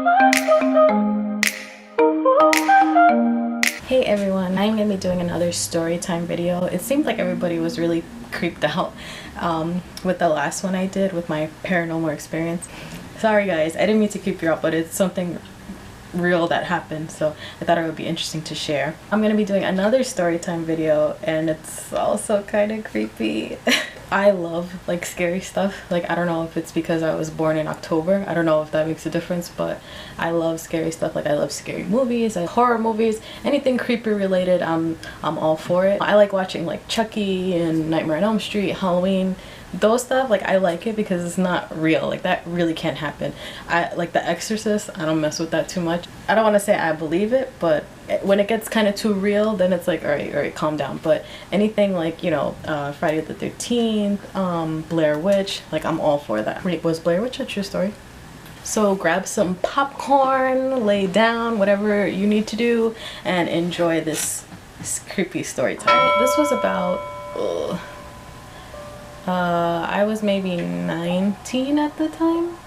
Hey everyone, I'm gonna be doing another story time video. It seemed like everybody was really creeped out with the last one I did with my paranormal experience. Sorry guys, I didn't mean to creep you out, but it's something real that happened, so I thought it would be interesting to share. I'm gonna be doing another story time video and it's also kind of creepy. I love like scary stuff. Like, I don't know if it's because I was born in October, I don't know if that makes a difference, but I love scary stuff. Like, I love scary movies, like horror movies, anything creepy related. I'm all for it. I like watching like Chucky and Nightmare on Elm Street, Halloween, those stuff. Like, I like it because it's not real. Like, that really can't happen. I like The Exorcist, I don't mess with that too much. I don't want to say I believe it, but when it gets kind of too real, then it's like, all right, calm down. But anything like, you know, Friday the 13th, Blair Witch, like, I'm all for that. Wait, was Blair Witch a true story? So grab some popcorn, lay down, whatever you need to do, and enjoy this creepy story time. This was about I was maybe 19 at the time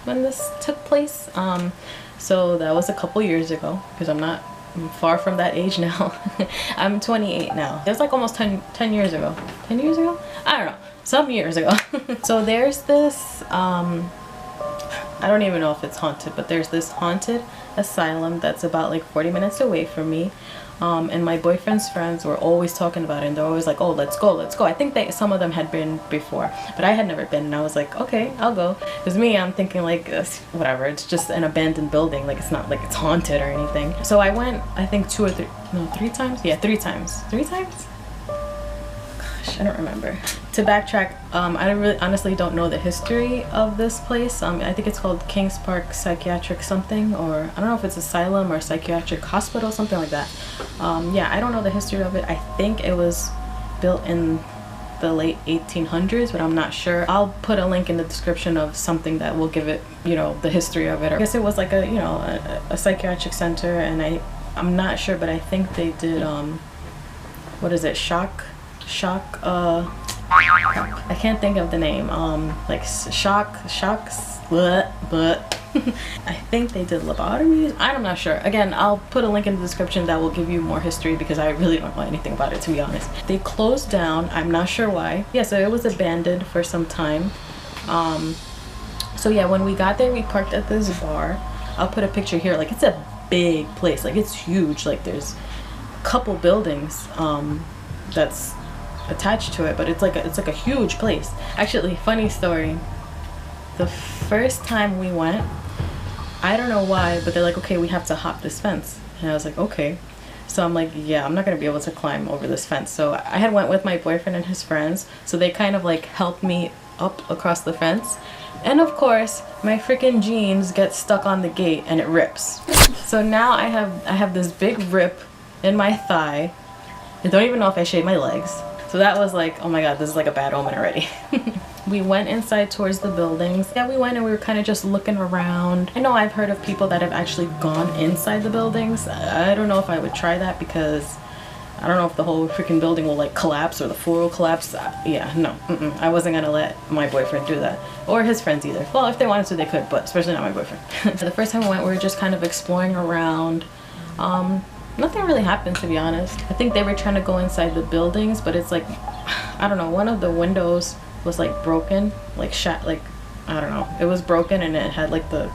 when this took place. So that was a couple years ago, because I'm far from that age now. I'm 28 now. It was like almost 10 years ago. 10 years ago? I don't know. Some years ago. So there's this, I don't even know if it's haunted, but there's this haunted asylum that's about like 40 minutes away from me. And my boyfriend's friends were always talking about it, and they're always like, oh, let's go. I think some of them had been before, but I had never been, and I was like, okay, I'll go. Because me, I'm thinking like, whatever, it's just an abandoned building, like, it's not like it's haunted or anything. So I went, I think 2 or 3, no, 3 times? Yeah, 3 times. 3 times? I don't remember. To backtrack, I honestly don't know the history of this place. I think it's called Kings Park Psychiatric something, or I don't know if it's asylum or psychiatric hospital, something like that. Yeah, I don't know the history of it. I think it was built in the late 1800s, but I'm not sure. I'll put a link in the description of something that will give it, you know, the history of it. I guess it was like a, you know, a psychiatric center, and I'm not sure, but I think they did what is it, shock, I can't think of the name, like shocks, but I think they did lobotomies. I'm not sure. Again, I'll put a link in the description that will give you more history, because I really don't know anything about it, to be honest. They closed down, I'm not sure why. Yeah, so it was abandoned for some time. So yeah, when we got there, we parked at this bar. I'll put a picture here. Like, it's a big place, like, it's huge. Like, there's a couple buildings that's attached to it, but it's like a huge place. Actually, funny story, the first time we went, I don't know why, but they're like, okay, we have to hop this fence, and I was like, okay. So I'm like, yeah, I'm not gonna be able to climb over this fence. So I had went with my boyfriend and his friends, so they kind of like helped me up across the fence, and of course my freaking jeans get stuck on the gate and it rips. So now I have this big rip in my thigh. I don't even know if I shaved my legs. So that was like, oh my god, this is like a bad omen already. We went inside towards the buildings. Yeah, we went and we were kind of just looking around. I know I've heard of people that have actually gone inside the buildings. I don't know if I would try that, because I don't know if the whole freaking building will like collapse or the floor will collapse. Yeah, no, I wasn't gonna let my boyfriend do that, or his friends either. Well, if they wanted to, they could, but especially not my boyfriend. The first time we went, we were just kind of exploring around. Nothing really happened, to be honest. I think they were trying to go inside the buildings, but it's like, I don't know, one of the windows was like broken, like like, I don't know, it was broken, and it had like the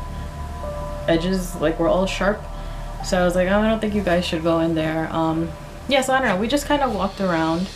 edges like were all sharp. So I was like, oh, I don't think you guys should go in there. Yeah, so I don't know, we just kind of walked around.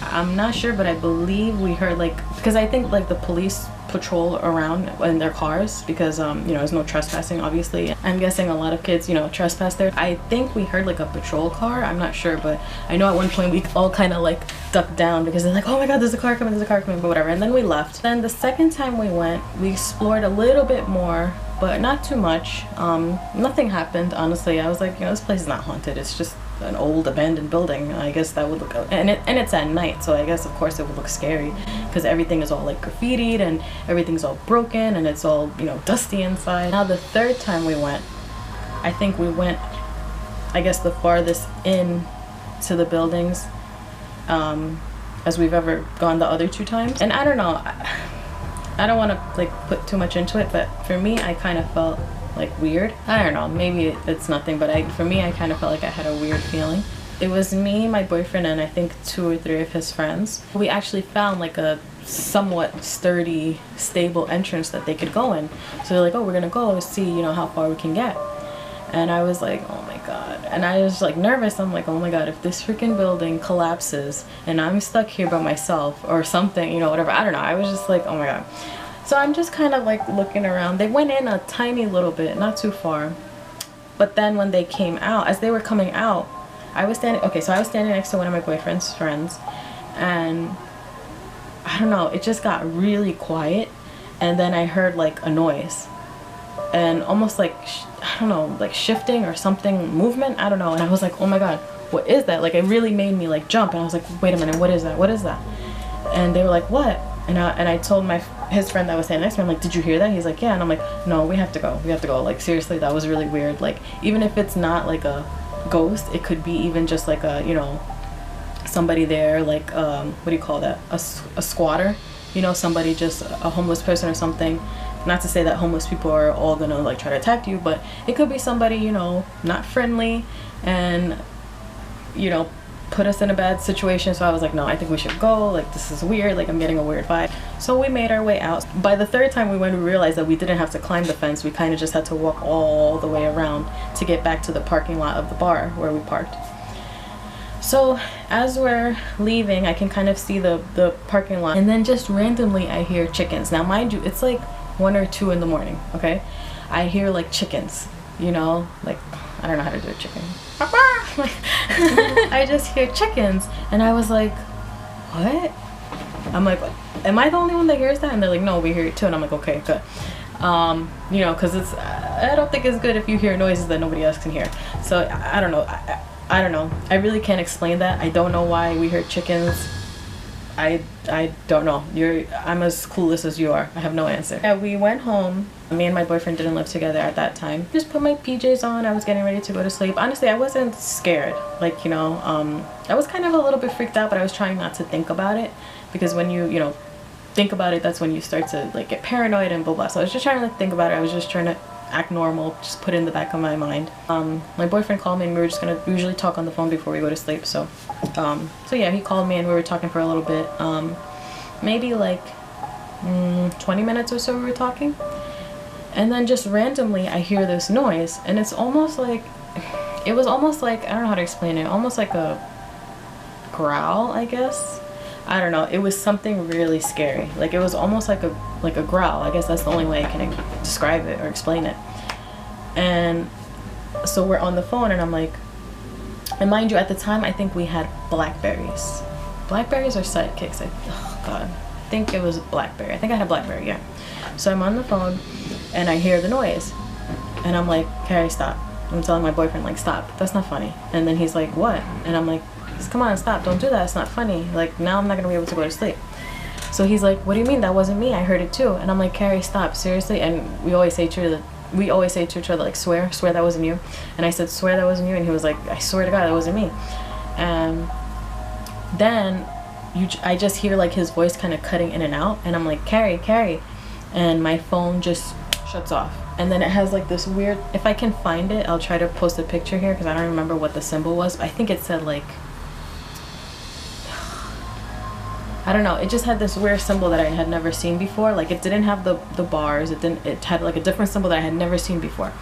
I'm not sure, but I believe we heard like, because I think like the police patrol around in their cars, because you know, there's no trespassing, obviously. I'm guessing a lot of kids, you know, trespass there. I think we heard like a patrol car, I'm not sure, but I know at one point we all kind of like ducked down, because they're like, oh my god, there's a car coming, but whatever, and then we left. Then the second time we went, we explored a little bit more, but not too much. Nothing happened, honestly. I was like, you know, this place is not haunted, it's just an old abandoned building. I guess that would look, and it's at night, so I guess of course it would look scary, because everything is all like graffitied and everything's all broken and it's all, you know, dusty inside. Now the third time we went, I think we went, I guess, the farthest in to the buildings as we've ever gone the other 2 times. And I don't know, I don't want to like put too much into it, but for me, I kind of felt like weird. I don't know, maybe it's nothing, but for me, I kind of felt like I had a weird feeling. It was me, my boyfriend, and I think 2 or 3 of his friends. We actually found like a somewhat sturdy, stable entrance that they could go in. So they're like, oh, we're gonna go see, you know, how far we can get. And I was like, oh my god. And I was like nervous. I'm like, oh my god, if this freaking building collapses and I'm stuck here by myself or something, you know, whatever. I don't know. I was just like, oh my god. So I'm just kind of like looking around. They went in a tiny little bit, not too far. But then when they came out, as they were coming out, I was standing, okay, so I was standing next to one of my boyfriend's friends, and I don't know, it just got really quiet, and then I heard like a noise, and almost like, I don't know, like shifting or something, movement, I don't know, and I was like, oh my god, what is that? Like, it really made me like jump, and I was like, wait a minute, what is that? What is that? And they were like, what? And I told his friend that was standing next to me, I'm like, did you hear that? He's like, yeah. And I'm like, no, we have to go. We have to go. Like, seriously, that was really weird. Like, even if it's not like a ghost, it could be even just like a, you know, somebody there, like, what do you call that? A squatter, you know, somebody, just a homeless person or something. Not to say that homeless people are all gonna like try to attack you, but it could be somebody, you know, not friendly and, you know, put us in a bad situation. So I was like, no, I think we should go. Like, this is weird. Like, I'm getting a weird vibe. So we made our way out. By the 3rd time we went, we realized that we didn't have to climb the fence. We kind of just had to walk all the way around to get back to the parking lot of the bar where we parked. So as we're leaving, I can kind of see the parking lot, and then just randomly I hear chickens. Now mind you, it's like 1 or 2 in the morning, okay? I hear like chickens, you know, like, I don't know how to do a chicken. I just hear chickens, and I was like, what? I'm like, am I the only one that hears that? And they're like, no, we hear it too. And I'm like, okay, good. You know, because it's, I don't think it's good if you hear noises that nobody else can hear. So I don't know. I don't know. I really can't explain that. I don't know why we heard chickens. I don't know. I'm as clueless as you are. I have no answer. Yeah, we went home. Me and my boyfriend didn't live together at that time. Just put my PJs on. I was getting ready to go to sleep. Honestly, I wasn't scared. Like, you know, I was kind of a little bit freaked out, but I was trying not to think about it, because when you know, think about it, that's when you start to like get paranoid and blah blah. So I was just trying to like think about it. I was just trying to act normal, just put it in the back of my mind. My boyfriend called me, and we were just gonna usually talk on the phone before we go to sleep. So yeah, he called me and we were talking for a little bit. Maybe like 20 minutes or so we were talking, and then just randomly I hear this noise, and it's almost like, it was almost like, I don't know how to explain it, almost like a growl, I guess. I don't know, it was something really scary. Like, it was almost like a growl. I guess that's the only way I can describe it or explain it. And so we're on the phone, and I'm like, and mind you, at the time I think we had Blackberries. Blackberries or Sidekicks? Oh god, I think it was Blackberry. I think I had a Blackberry, yeah. So I'm on the phone and I hear the noise, and I'm like, Carrie, stop. I'm telling my boyfriend, like, stop, that's not funny. And then he's like, what? And I'm like, come on, stop, don't do that, it's not funny. Like, now I'm not gonna be able to go to sleep. So he's like, what do you mean? That wasn't me, I heard it too. And I'm like, Carrie, stop, seriously. And we always say to each other, like, swear that wasn't you. And I said, swear that wasn't you. And he was like, I swear to God, that wasn't me. And then I just hear like his voice kind of cutting in and out, and I'm like, Carrie, and my phone just shuts off. And then it has like this weird, if I can find it, I'll try to post a picture here, because I don't remember what the symbol was, but I think it said like, I don't know, it just had this weird symbol that I had never seen before. Like, it didn't have the bars, it had like a different symbol that I had never seen before.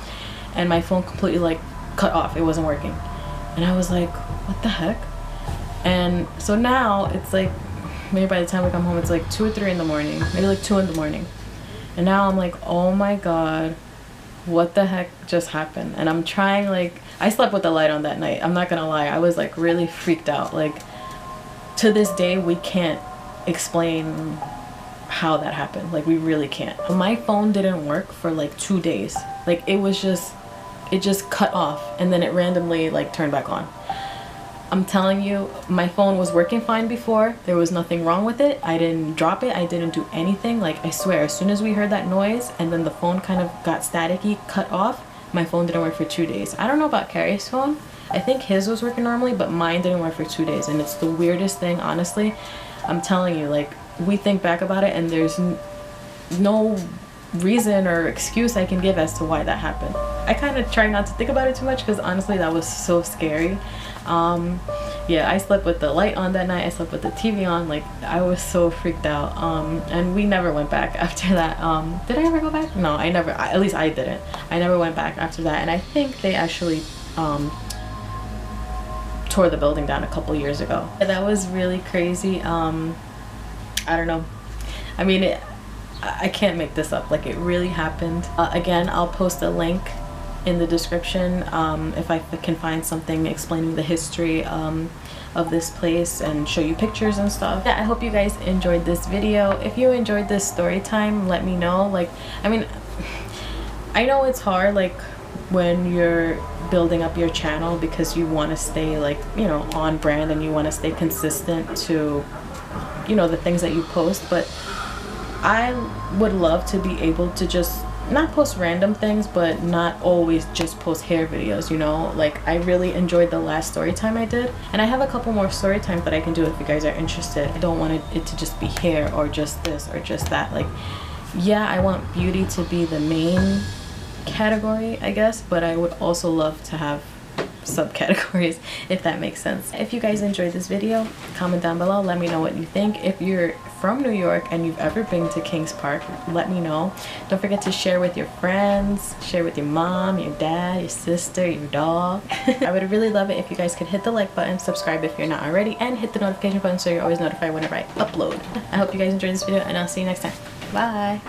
And my phone completely like cut off, it wasn't working. And I was like, what the heck? And so now it's like, maybe by the time we come home, it's like 2 or 3 in the morning, maybe like 2 in the morning. And now I'm like, oh my god, what the heck just happened? And I'm trying, like, I slept with the light on that night, I'm not gonna lie. I was like really freaked out. Like, to this day we can't explain how that happened. Like, we really can't. My phone didn't work for like 2 days. Like, it just cut off, and then it randomly like turned back on. I'm telling you, my phone was working fine before. There was nothing wrong with it. I didn't drop it. I didn't do anything. Like, I swear, as soon as we heard that noise and then the phone kind of got staticky, cut off, my phone didn't work for 2 days. I don't know about Carrie's phone. I think his was working normally, but mine didn't work for 2 days. And it's the weirdest thing, honestly. I'm telling you, like, we think back about it, and there's no reason or excuse I can give as to why that happened. I kind of try not to think about it too much because honestly that was so scary. Yeah, I slept with the light on that night. I slept with the TV on. Like, I was so freaked out. And we never went back after that. Did I ever go back? No, I never. At least I didn't. I never went back after that. And I think they actually tore the building down a couple years ago. That was really crazy. I don't know. I mean, I can't make this up. Like, it really happened. Again, I'll post a link in the description if I can find something explaining the history of this place and show you pictures and stuff. Yeah, I hope you guys enjoyed this video. If you enjoyed this story time, let me know. Like, I mean, I know it's hard, like, when you're building up your channel because you want to stay, like, you know, on brand and you want to stay consistent to, you know, the things that you post. But I would love to be able to just not post random things, but not always just post hair videos, you know. Like, I really enjoyed the last story time I did, and I have a couple more story times that I can do if you guys are interested. I don't want it to just be hair or just this or just that. Like, yeah, I want beauty to be the main category, I guess, but I would also love to have subcategories, if that makes sense. If you guys enjoyed this video, comment down below, let me know what you think. If you're from New York and you've ever been to Kings Park, let me know. Don't forget to share with your friends, share with your mom, your dad, your sister, your dog. I would really love it if you guys could hit the like button, subscribe if you're not already, and hit the notification button so you're always notified whenever I upload. I hope you guys enjoyed this video, and I'll see you next time. Bye.